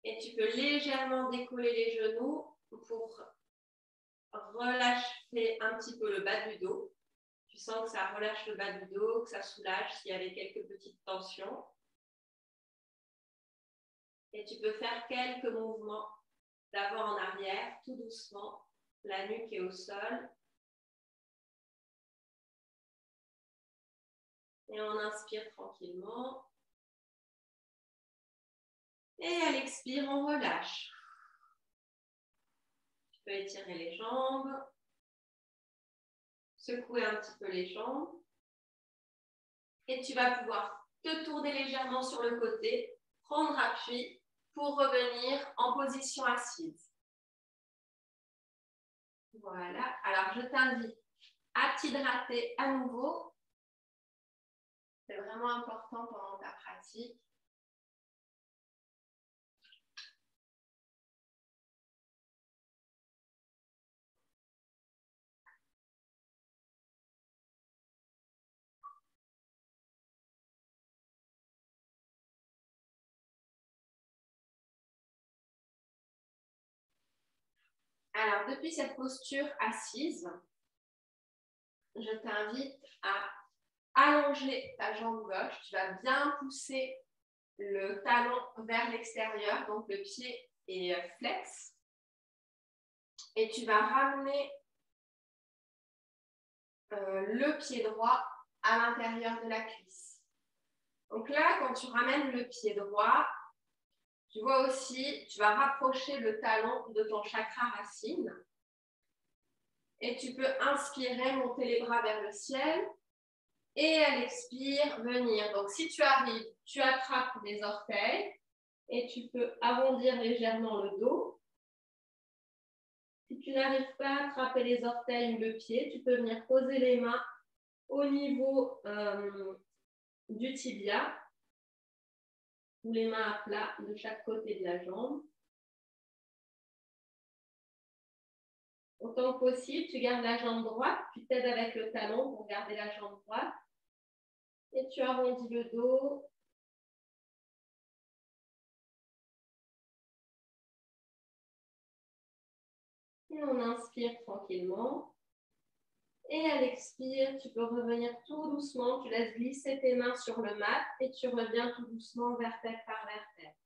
Et tu peux légèrement décoller les genoux pour relâcher un petit peu le bas du dos. Tu sens que ça relâche le bas du dos, que ça soulage s'il y avait quelques petites tensions. Et tu peux faire quelques mouvements d'avant en arrière, tout doucement. La nuque est au sol. Et on inspire tranquillement. Et à l'expire, on relâche. Tu peux étirer les jambes. Secouer un petit peu les jambes. Et tu vas pouvoir te tourner légèrement sur le côté, prendre appui pour revenir en position assise. Voilà. Alors, je t'invite à t'hydrater à nouveau. C'est vraiment important pendant ta pratique. Alors, depuis cette posture assise, je t'invite à allonger ta jambe gauche. Tu vas bien pousser le talon vers l'extérieur, donc le pied est flex. Et tu vas ramener le pied droit à l'intérieur de la cuisse. Donc là, quand tu ramènes le pied droit, tu vois aussi, tu vas rapprocher le talon de ton chakra racine. Et tu peux inspirer, monter les bras vers le ciel. Et à l'expire, venir. Donc, si tu arrives, tu attrapes les orteils et tu peux arrondir légèrement le dos. Si tu n'arrives pas à attraper les orteils ou le pied, tu peux venir poser les mains au niveau du tibia ou les mains à plat de chaque côté de la jambe. Autant que possible, tu gardes la jambe droite, tu t'aides avec le talon pour garder la jambe droite. Et tu arrondis le dos. Et on inspire tranquillement. Et à l'expire, tu peux revenir tout doucement. Tu laisses glisser tes mains sur le mat et tu reviens tout doucement vertèbre par vertèbre.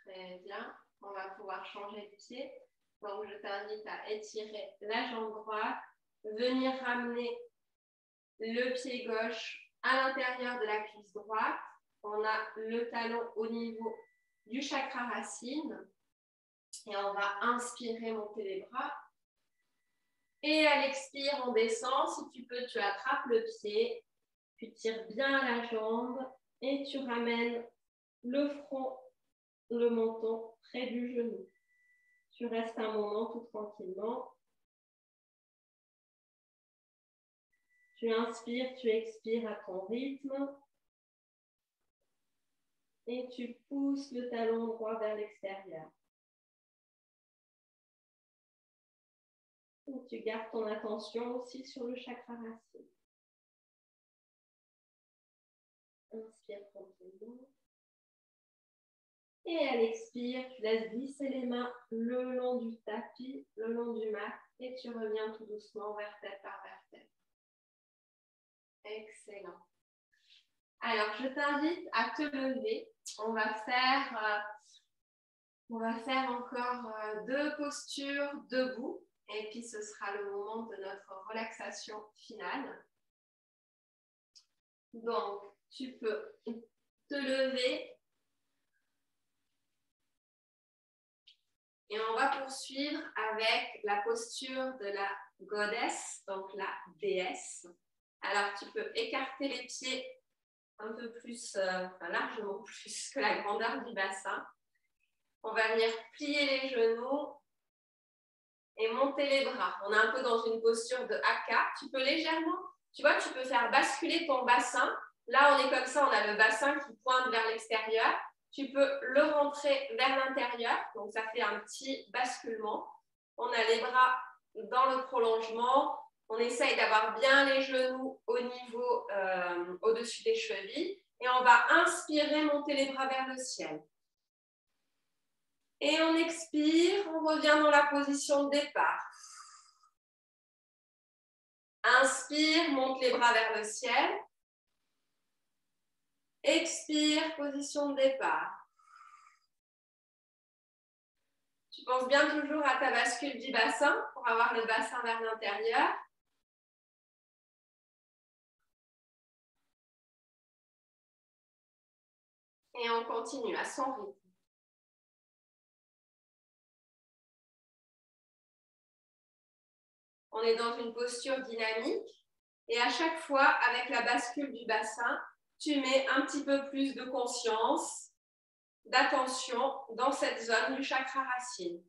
Très bien. On va pouvoir changer de pied. Donc, je t'invite à étirer la jambe droite, venir ramener le pied gauche à l'intérieur de la cuisse droite. On a le talon au niveau du chakra racine. Et on va inspirer, monter les bras. Et à l'expire, on descend. Si tu peux, tu attrapes le pied. Tu tires bien la jambe et tu ramènes le front, le menton près du genou. Tu restes un moment tout tranquillement. Tu inspires, tu expires à ton rythme. Et tu pousses le talon droit vers l'extérieur. Et tu gardes ton attention aussi sur le chakra racine. Inspire tranquillement. Et à l'expire, tu laisses glisser les mains le long du tapis, le long du mat, et tu reviens tout doucement vertèbre par vertèbre. Excellent. Alors, je t'invite à te lever. On va faire encore 2 postures debout, et puis ce sera le moment de notre relaxation finale. Donc, tu peux te lever. Et on va poursuivre avec la posture de la goddess, donc la déesse. Alors, tu peux écarter les pieds un peu plus, enfin largement plus que la grandeur du bassin. On va venir plier les genoux et monter les bras. On est un peu dans une posture de haka. Tu peux légèrement, tu vois, tu peux faire basculer ton bassin. Là, on est comme ça, on a le bassin qui pointe vers l'extérieur. Tu peux le rentrer vers l'intérieur. Donc, ça fait un petit basculement. On a les bras dans le prolongement. On essaye d'avoir bien les genoux au niveau, au-dessus des chevilles. Et on va inspirer, monter les bras vers le ciel. Et on expire, on revient dans la position de départ. Inspire, monte les bras vers le ciel. Expire, position de départ. Tu penses bien toujours à ta bascule du bassin pour avoir le bassin vers l'intérieur. Et on continue à son rythme. On est dans une posture dynamique et à chaque fois, avec la bascule du bassin, tu mets un petit peu plus de conscience, d'attention dans cette zone du chakra racine.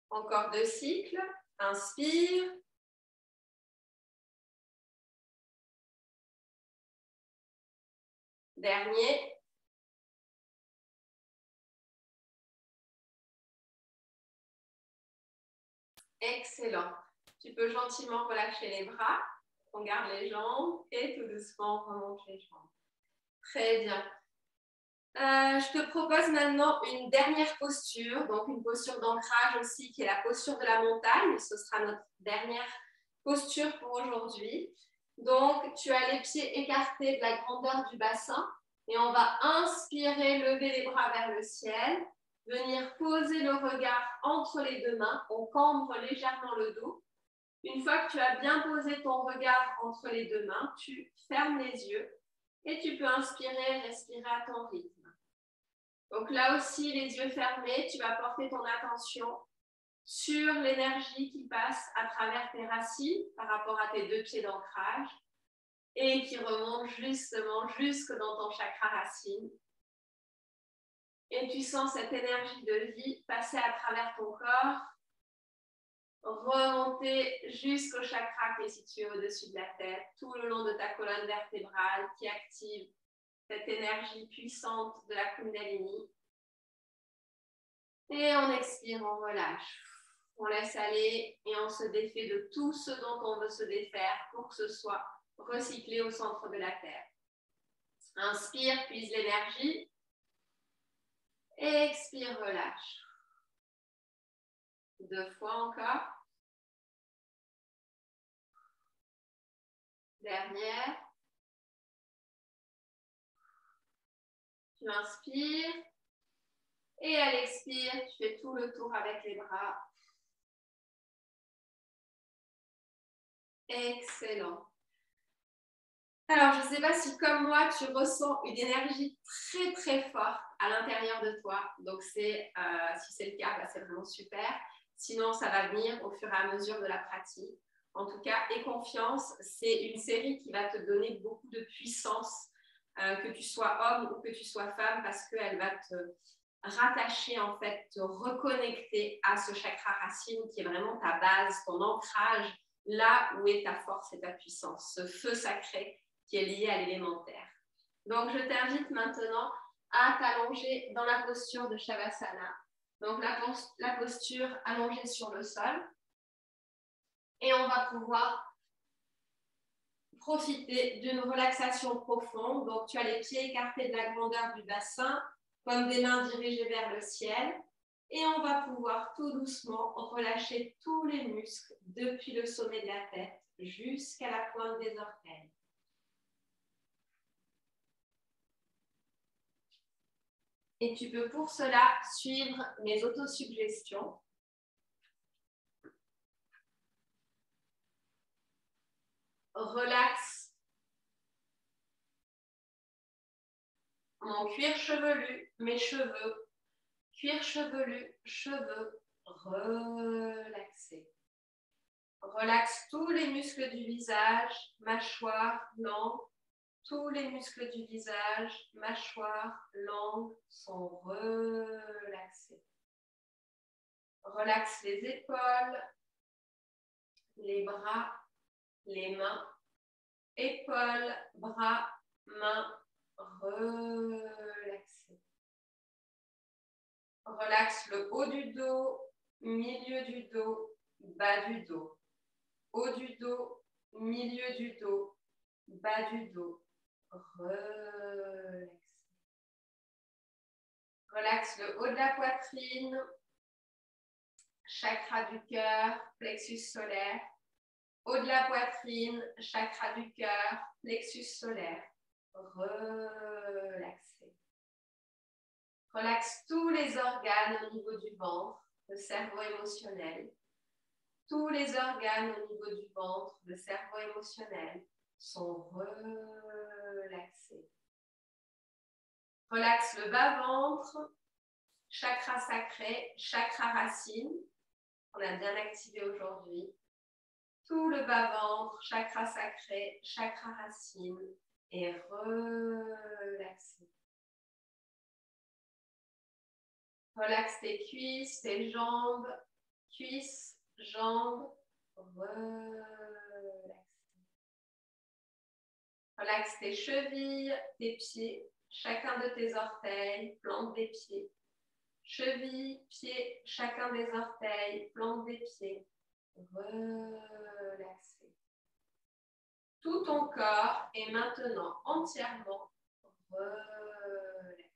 Encore 2 cycles. Inspire. Dernier. Excellent. Tu peux gentiment relâcher les bras. On garde les jambes et tout doucement on remonte les jambes. Très bien. Je te propose maintenant une dernière posture, donc une posture d'ancrage aussi, qui est la posture de la montagne. Ce sera notre dernière posture pour aujourd'hui. Donc, tu as les pieds écartés de la grandeur du bassin et on va inspirer, lever les bras vers le ciel, venir poser le regard entre les deux mains, on cambre légèrement le dos. Une fois que tu as bien posé ton regard entre les deux mains, tu fermes les yeux et tu peux inspirer, respirer à ton rythme. Donc là aussi, les yeux fermés, tu vas porter ton attention sur l'énergie qui passe à travers tes racines par rapport à tes 2 pieds d'ancrage et qui remonte justement jusque dans ton chakra racine. Et tu sens cette énergie de vie passer à travers ton corps, remonter jusqu'au chakra qui est situé au-dessus de la tête, tout le long de ta colonne vertébrale qui active cette énergie puissante de la Kundalini. Et on expire, on relâche. On laisse aller et on se défait de tout ce dont on veut se défaire pour que ce soit recyclé au centre de la Terre. Inspire, puise l'énergie. Expire, relâche. 2 fois encore. Dernière. Tu inspires. Et à l'expire, tu fais tout le tour avec les bras. Excellent. Alors, je ne sais pas si comme moi, tu ressens une énergie très très forte à l'intérieur de toi. Donc, si c'est le cas, bah, c'est vraiment super. Sinon, ça va venir au fur et à mesure de la pratique. En tout cas, aie confiance, c'est une série qui va te donner beaucoup de puissance, que tu sois homme ou que tu sois femme, parce qu'elle va te rattacher, en fait, te reconnecter à ce chakra racine qui est vraiment ta base, ton ancrage, là où est ta force et ta puissance, ce feu sacré qui est lié à l'élémentaire. Donc, je t'invite maintenant à t'allonger dans la posture de Shavasana. Donc, la posture allongée sur le sol. Et on va pouvoir profiter d'une relaxation profonde. Donc, tu as les pieds écartés de la grandeur du bassin, comme des mains dirigées vers le ciel. Et on va pouvoir tout doucement relâcher tous les muscles depuis le sommet de la tête jusqu'à la pointe des orteils. Et tu peux pour cela suivre mes autosuggestions. Relaxe mon cuir chevelu, mes cheveux, cuir chevelu, cheveux, relaxés. Relaxe tous les muscles du visage, mâchoire, langue. Tous les muscles du visage, mâchoire, langue sont relaxés. Relaxe les épaules, les bras, les mains. Épaules, bras, mains, relaxés. Relaxe le haut du dos, milieu du dos, bas du dos. Haut du dos, milieu du dos, bas du dos. Relaxé. Relaxe le haut de la poitrine, chakra du cœur, plexus solaire. Haut de la poitrine, chakra du cœur, plexus solaire. Relaxé. Relaxe tous les organes au niveau du ventre, le cerveau émotionnel. Tous les organes au niveau du ventre, le cerveau émotionnel sont relaxés. Relaxe le bas-ventre, chakra sacré, chakra racine. On a bien activé aujourd'hui. Tout le bas-ventre, chakra sacré, chakra racine est relaxé. Relaxe tes cuisses, tes jambes, cuisses, jambes, relaxées. Relaxe tes chevilles, tes pieds, chacun de tes orteils, plante des pieds. Chevilles, pieds, chacun des orteils, plante des pieds. Relaxé. Tout ton corps est maintenant entièrement relaxé.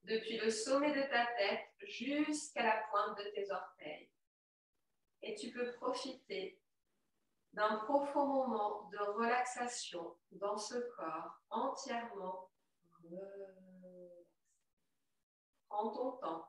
Depuis le sommet de ta tête jusqu'à la pointe de tes orteils. Et tu peux profiter d'un profond moment de relaxation dans ce corps entièrement relaxé. Prends ton temps.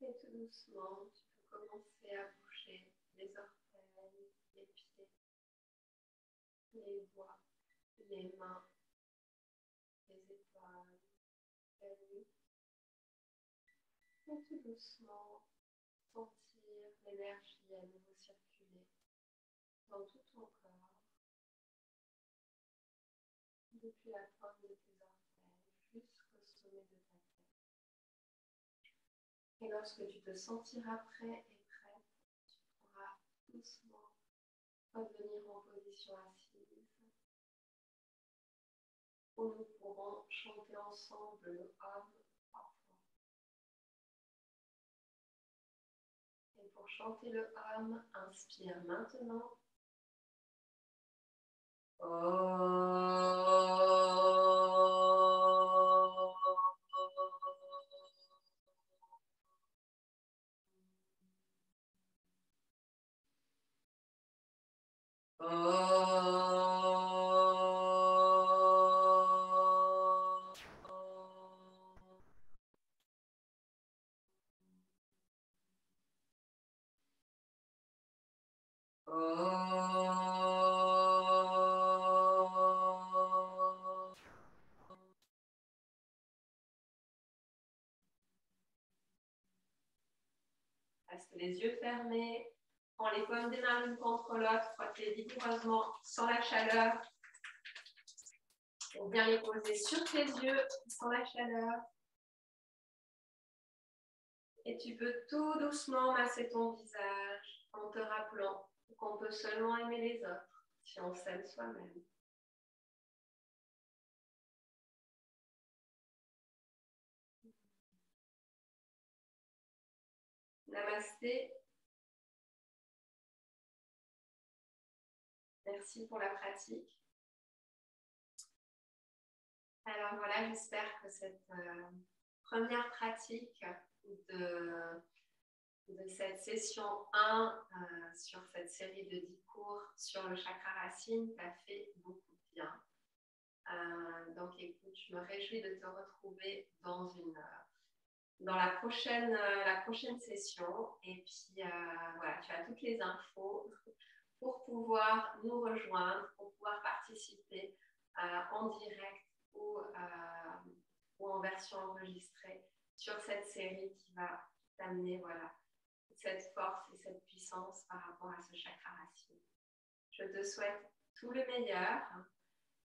Et tout doucement, tu peux commencer à bouger les orteils, les pieds, les doigts, les mains, les épaules, la nuque. Et tout doucement, sentir l'énergie à nouveau circuler dans tout ton corps, depuis la pointe de tes orteils jusqu'au sommet de ta tête. Et lorsque tu te sentiras prêt et prête, tu pourras doucement revenir en position assise. où nous pourrons chanter ensemble le Om 3 fois. Et pour chanter le Om, inspire maintenant. Reste les yeux fermés. Prends les paumes des mains l'une contre l'autre. Frotte-les vigoureusement sans la chaleur. Pour bien les poser sur tes yeux sans la chaleur. Et tu peux tout doucement masser ton visage en te rappelant qu'on peut seulement aimer les autres si on s'aime soi-même. Namasté. Merci pour la pratique. Alors voilà, j'espère que cette première pratique de cette session 1 sur cette série de 10 cours sur le chakra racine t'a fait beaucoup de bien. Donc écoute, je me réjouis de te retrouver dans la prochaine session. Et puis voilà, tu as toutes les infos pour pouvoir nous rejoindre, pour pouvoir participer en direct ou en version enregistrée sur cette série qui va t'amener cette force et cette puissance par rapport à ce chakra racine. Je te souhaite tout le meilleur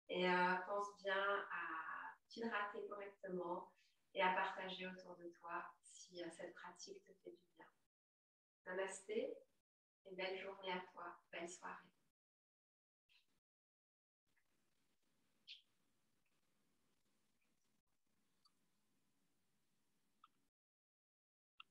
et pense bien à t'hydrater correctement et à partager autour de toi si cette pratique te fait du bien. Namasté et belle journée à toi, belle soirée.